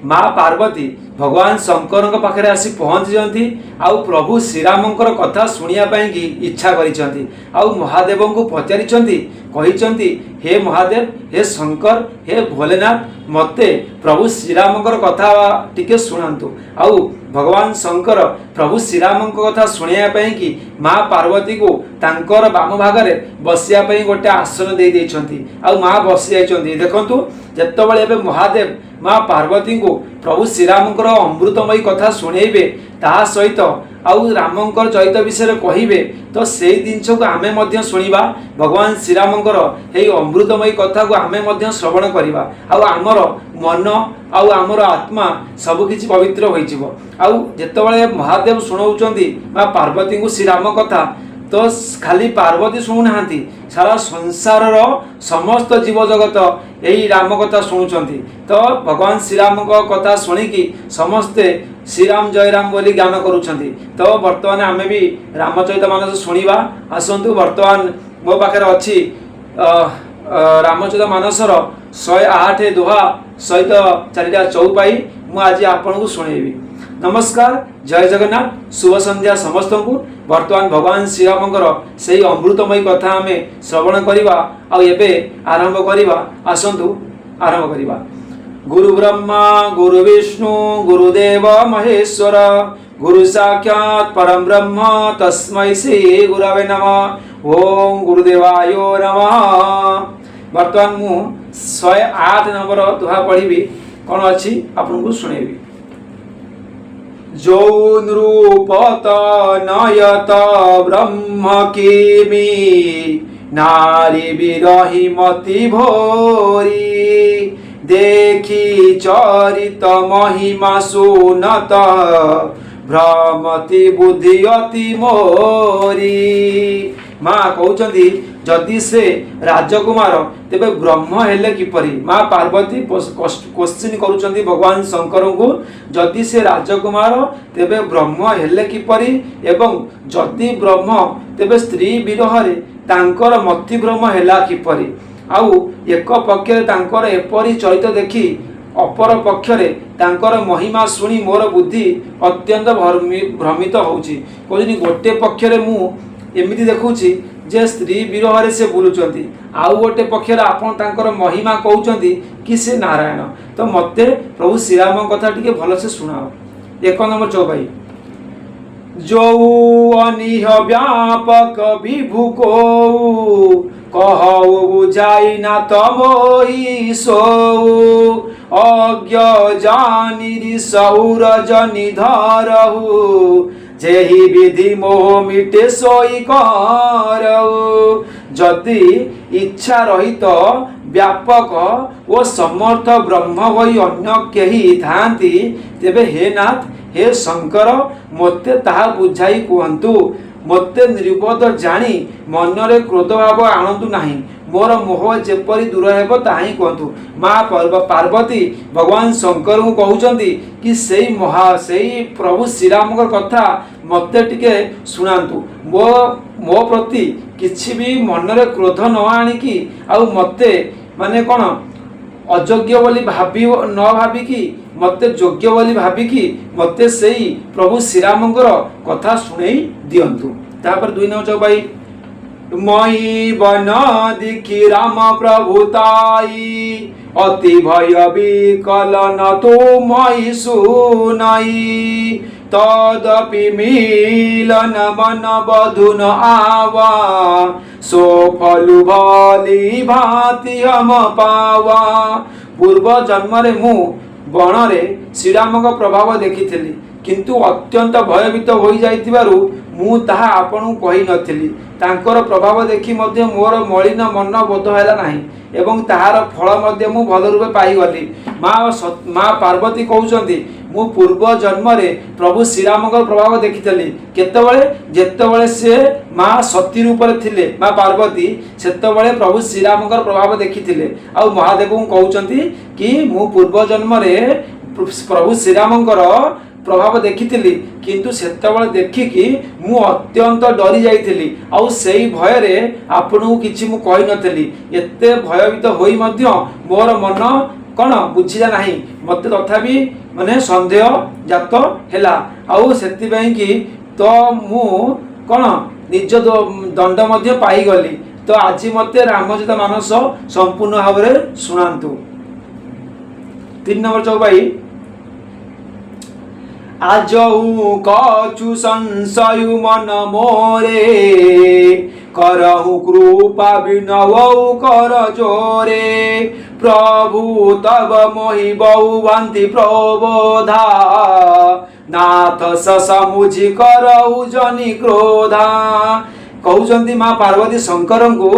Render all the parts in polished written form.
माँ पार्वती भगवान शंकर पाखे आसी पहुँची आउ प्रभु श्रीरामंकर कथा शुणापी कि इच्छा करिसेंती आउ महादेव को पचारि हे महादेव हे शंकर हे भोलेनाथ मते प्रभु श्रीरामंकर कथा टिके शुणातु आउ भगवान शंकर प्रभु श्रीराम कथा शुणापी कि माँ पार्वती को तांकर बाम भागरे बसियापी गोटे आसन दे देइछंती आउ माँ बसी जाइछंती। देखंतु जेतबेले एबे महादेव माँ पार्वती को प्रभु श्रीरामंकर अमृतमयी कथा शुणेबे ता सहित आउ रामंकर चरित विषय कहिबे तो से जिनस को आमे मध्य शुणिबा भगवान श्रीरामंकर हे अमृतमयी कथा को आमे मध्य श्रवण करिबा आउ आमर मन आउ आमर आत्मा सबकिछि पवित्र होई जिवो। आउ जेतबेले महादेव शुणाउचंती माँ पार्वती को श्रीराम कथा तो खाली पार्वती शुणु नाहांती सारा संसार समस्त जीव जगत यही राम कथा शुणुचंती। तो भगवान श्रीराम कथा शुणिकी समस्ते श्रीराम जय राम बोली ज्ञान करुछंती। तो वर्तमान आमे भी रामचरित मानस शुणिबा आसंतु। वर्तमान मो पाखे अच्छी रामचरित मानसर 108 दोहा सहित 4टा चौपाई मु आज आपन को शुणेबी। नमस्कार, जय जगन्नाथ, शुभ संध्या समस्त को। वर्तमान भगवान श्रीरामंकर से अमृतमयी कथा आमे श्रवण करिबा आ एबे आरंभ करिबा। आसंतु आरंभ करिबा। गुरु ब्रह्मा गुरु विष्णु गुरुदेव महेश्वर गुरु साक्षात् परम ब्रह्म तस्मै श्री गुरवे नमः। ओम गुरुदेवाय नमः। वर्तमान मु 108 नंबर दोहा पढ़ी कौन अच्छी आपको शुणेबी। जो नृपत नयत ब्रह्म किमी नारी विरही मति भोरी देखी चरित महिमा सुनत भ्रमति बुद्धि अति मोरी। माँ कहते जदि से राजकुमार तेबे ब्रह्म हेले किपरि। माँ पार्वती क्वेश्चन करुचंती भगवान शंकर को जदि से राजकुमार तेबे ब्रह्म हेले किपरि एवं जदि ब्रह्म तेबे स्त्री विरह रे तांकर मति भ्रम हेला किपरि। आउ एक पक्षरे तांकर एपरि चरित देखी अपर पक्षरे तांकर महिमा शुणी मोर बुद्धि अत्यंत भ्रमित होउची। कहनी गोटे पक्षरे मु एमिति देखुची जे स्त्री विरह से बुलुचंती आउ गोटे पक्षर आपण तांकर महिमा कहउचंती कि से नारायण। तो मते प्रभु श्रीराम कथा टिके भल से सुनाओ। 1 नंबर चौपाई। जो अनिह व्यापक विभु को कहु बुझाई ना तमोई सो अज्ञ जानी सौर जनि धरहु जेहि विधि मोह मिटे सोई करऊ। जदि इच्छा रहित व्यापक ओ समर्थ ब्रह्म होई अन्य केही थांती तेबे हे नाथ हे शंकर मते ताहा बुझाई कहंतु। मते निर्बोध जानी मनरे क्रोध भाव आणंतु नाही मोर मोह जेपरी दूर हेबो ताही कहंतु। माँ पार्वती भगवान शंकर को कहउचंती कि सेई प्रभु श्रीराम कथा मते टिके सुनांतु। मो प्रति किछि भी मनरे क्रोध न आनिकी आउ मते माने कोन अयोग्य बोली भाबी न भाबी कि मते योग्य बोली भाबी कि मते सेई प्रभु श्रीरामंकर कथा सुनै दियंतु। तापर 2 नंबर चौपाई। मई बन दिखी राम प्रभुताई अति भय विकल न तो मई सुनाई तदपि मिलन मन बधुन आवा सो फलु भली भाति हम पावा। पूर्व जन्म रे मु बण रे श्रीराम का प्रभाव देखिथिली किंतु अत्यंत भयभीत हो जाइतिबारु मु ताहा आपन कहि नथिली। तांकर प्रभाव देखि मध्य मोर मलिन मन बोध हैला नाही एवं ताहार फल मध्य मु भल रूपे पाई गली। माँ पार्वती कहउचंती मु पूर्व जन्म रे प्रभु श्रीराम का प्रभाव देखिथली केतबेले जेतबेले से माँ सती रूप रे थिले माँ पार्वती सेतबेले प्रभु श्रीराम का प्रभाव देखिथिले। आ महादेव को कहउचंती कि मु पूर्व जन्म रे प्रभु श्रीराम प्रभाव देखिथिली किंतु सेतबेले देखिकी मु अत्यंत डरी जाइथिली आउ सेई भय रे आपनू किछि मु कहि नथली। एते भयभीत होई मध्य मोर मन कौन बुझिला नहीं मत तथापि माने संदेह जात हैला आउ सेतिबई कि तो मु कौन निज दंड मध्य पाई गली तो आज मते रामचरित मानस संपूर्ण भाव में शुणातु 3 नंबर चौपाई आजऊ कछु संशय मन मोरे करहु कृपा विनवऊ कर जोरे प्रभु तब मोहि बहु वंति प्रबोधा नाथ समुझी करहु जनि क्रोधा कहउचंती माँ पार्वती शंकर को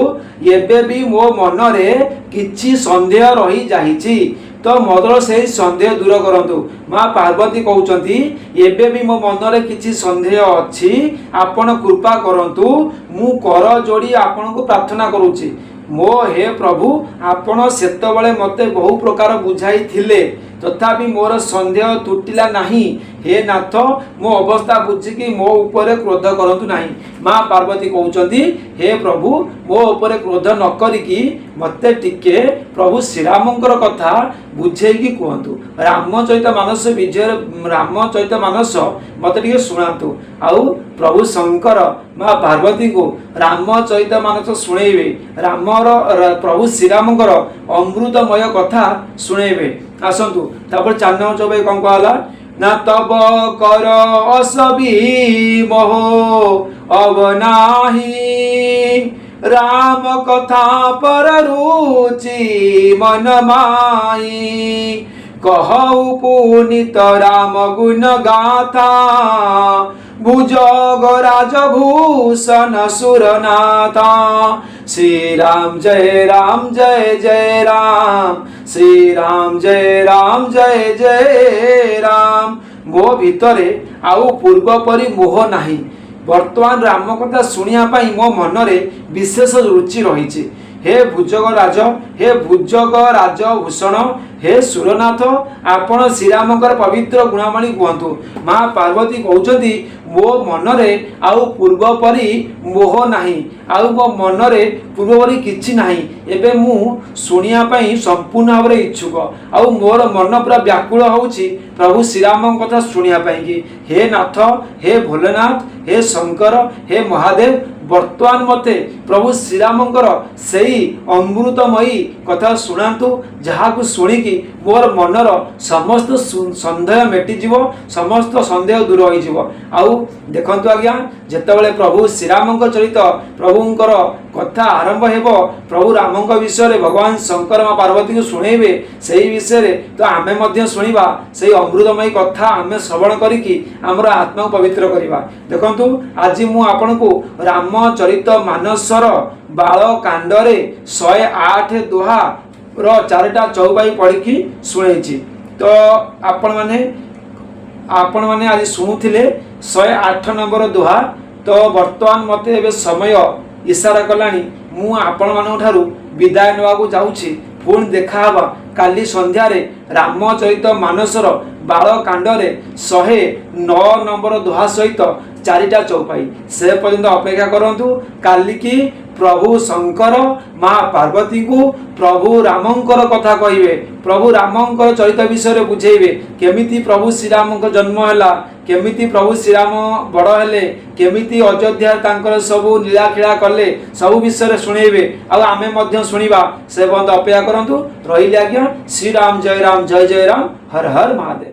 एबे भी मो मनरे किछि संदेह रही जाहिछि तो मोदर से संदेह दूर करंतु माँ पार्वती कहउचंती एबे भी मो मनरे किछि संदेह अछि आपण कृपा करंतु मु कर जोड़ी आपण को प्रार्थना करूछि मो हे प्रभु आपण सेतबळे मते बहु प्रकार बुझाई थिले तथापि मोर संदेह तुटिला नहीं हे नाथ मो अवस्था बुझिकी मो उपरे क्रोध करंतु नहीं माँ पार्वती कहउचंती हे प्रभु मो उपरे क्रोध न करिकी मते टिके प्रभु श्रीरामंकर कथा बुझेकी कहतु रामचरित मानस विजय रामचरित मानस मते टिके सुनातु आउ प्रभु शंकर माँ पार्वती को रामचरित मानस सुनेबे रामर प्रभु श्रीरामंकर अमृतमय कथा सुनेबे आसतु तापर 4 नंबर चौपाई कौन कहला ना तब कर असबी मोह अब नाही राम कथा पर रुचि मन माई कहु पुनित राम गुण गाथा भुजग राजभूषण सुरनाथा श्री राम जय जय राम श्री राम जय जय राम मो भितरे आउ पूर्व परी मोह नाही वर्तमान राम कथा शुणिया पाई मो मनरे विशेष रुचि रही हे भुजग राजभूषण हे सुरनाथ आपण श्रीरामकर पवित्र गुणावली कहतु माँ पार्वती कहउचंती मो मनरे आउ पूर्व परी मोह नाही आउ मो मनरे पूर्व परी किछि नाही एबे मु सुनिया पई संपूर्ण भाव में इच्छुक आउ मोर मन पूरा व्याकुल होउची प्रभु श्रीराम कथा सुनिया पई कि हे नाथ हे भोलेनाथ हे शंकर हे महादेव वर्तमान मते प्रभु श्रीरामंकर सेई अमृतमयी कथा सुनातु जहाँ को शुणिकी मोर मनर समस्त संदेह मेटिजीव समस्त संदेह दूर हो आउ देखंतु आज्ञा जेतेबेले प्रभु श्रीरामंकर चरित प्रभुंकर कथा आरंभ हेबो प्रभु रामंक विषय भगवान शंकर माँ पार्वती को शुणेबे सेई विषय तो आमे मध्य शुणिबा सेई अमृतमयी कथा आमे श्रवण करिकी हमर आत्मा को पवित्र करिबा देखंतु आज मु आपन को रामचरित मानसर बाल कांडरे 108 दोहा रो 4टा चौपाई पढ़ी शुणेछि तो आपण माने आज शुणुथिले 108 नंबर दोहा तो वर्तमान मते एबे समय इशारा कलानी मु आपण मानन ठारू विदाय नवाकू जाउछि पुणी देखाबा काली संध्या रे रामचरित मानसर बाल कांडरे 109 नंबर दोहा सहित 4टा चौपाई से पर्यंत अपेक्षा करंतु काली की प्रभु शंकर माँ पार्वती को प्रभु रामंकर कथा कहिबे प्रभु रामंकर चरित विषय बुझेबे केमिति प्रभु श्रीराम जन्म हैला केमिति प्रभु श्रीराम बड़ हेले केमिति अयोध्या तांकर सब लीला खेला कले सब विषय शुणेबे आमे मध्य शुणिबा से पर्यंत अपेक्षा करंतु रहिले आज्ञा श्री राम जय राम हर हर महादेव।